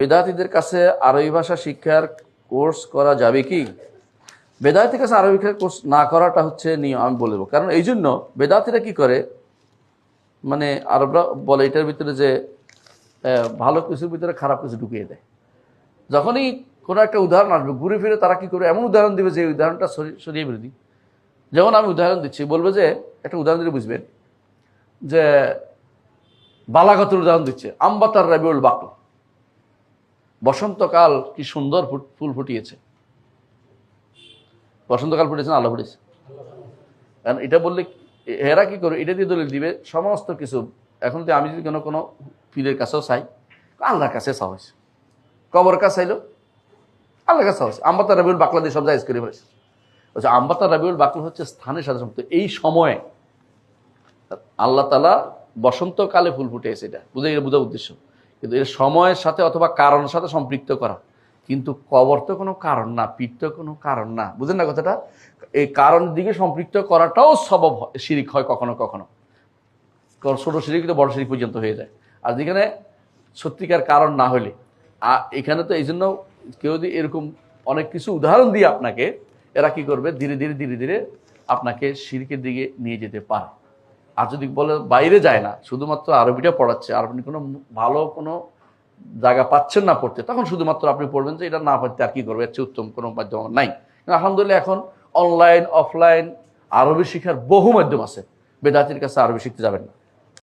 বেদাতীদের কাছে আরবি ভাষা শিক্ষার কোর্স করা যাবে কি? বেদাতীর কাছে আরবি ভাষার কোর্স না করাটা হচ্ছে নিয়ম, আমি বলবো। কারণ এই জন্য বেদাতীরা কি করে, মানে আরবরা বলে এটার ভিতরে যে ভালো কিছুর ভিতরে খারাপ কিছু ঢুকিয়ে দেয়। যখনই কোনো একটা উদাহরণ আসবে ঘুরে ফিরে তারা কি করবে, এমন উদাহরণ দিবে যে উদাহরণটা সরিয়ে বিরোধী। যেমন আমি উদাহরণ দিচ্ছি, বলবে যে একটা উদাহরণ দিলে বুঝবেন, যে বালাগতের উদাহরণ দিচ্ছে, আম্বাতার রাবিউল বাকল, বসন্তকাল কি সুন্দর ফুল ফুটিয়েছে। বসন্তকাল ফুটেছে না আল্লাহ ফুটেছে? কারণ এটা বললে এরা কি করে, এটা দিয়ে দলিল দিবে সমস্ত কিছু। এখন তো আমি যদি কোনো পীরের কাছেও চাই, আল্লাহর কাছে চাওয়া হয়েছে, কবর কাছে চাইলো আল্লাহর কাছে চাওয়া হয়েছে। আম্বাতা রাবিউল বাকলা দিয়ে সব জায়গায় করে ফেলেছে। আচ্ছা, আম্বাতা রাবিউল বাকল হচ্ছে স্থানের সাথে সম্পর্ক। এই সময়ে আল্লাহ তাআলা বসন্তকালে ফুল ফুটেছে, এটা বোঝা উদ্দেশ্য। কিন্তু এর সময়ের সাথে অথবা কারণের সাথে সম্পৃক্ত করা। কিন্তু কবর তো কোনো কারণ না, পীর তো কোনো কারণ না, বুঝেন না কথাটা? এই কারণ দিকে সম্পৃক্ত করাটাও সবব শিরিক হয় কখনো কখনো। ছোট শিরিক তো বড় শিরিক পর্যন্ত হয়ে যায়। আর যেখানে সত্যিকার কারণ না হলে, এখানে তো এই জন্য কেউ যদি এরকম অনেক কিছু উদাহরণ দিয়ে আপনাকে, এরা কি করবে, ধীরে ধীরে ধীরে ধীরে আপনাকে শিরকের দিকে নিয়ে যেতে পারে। আর যদি বলে বাইরে যায় না, শুধুমাত্র আরবিটা পড়াচ্ছে, আর আপনি কোনো ভালো কোনো জায়গা পাচ্ছেন না পড়তে, তখন শুধুমাত্র আপনি পড়বেন যে এটা না পারতে আর কি করবে, এর চেয়ে উত্তম কোনো মাধ্যম নাই। আলহামদুলিল্লাহ এখন অনলাইন অফলাইন আরবি শেখার বহু মাধ্যম আছে। বেদাতির কাছে আরবি শিখতে যাবেন না।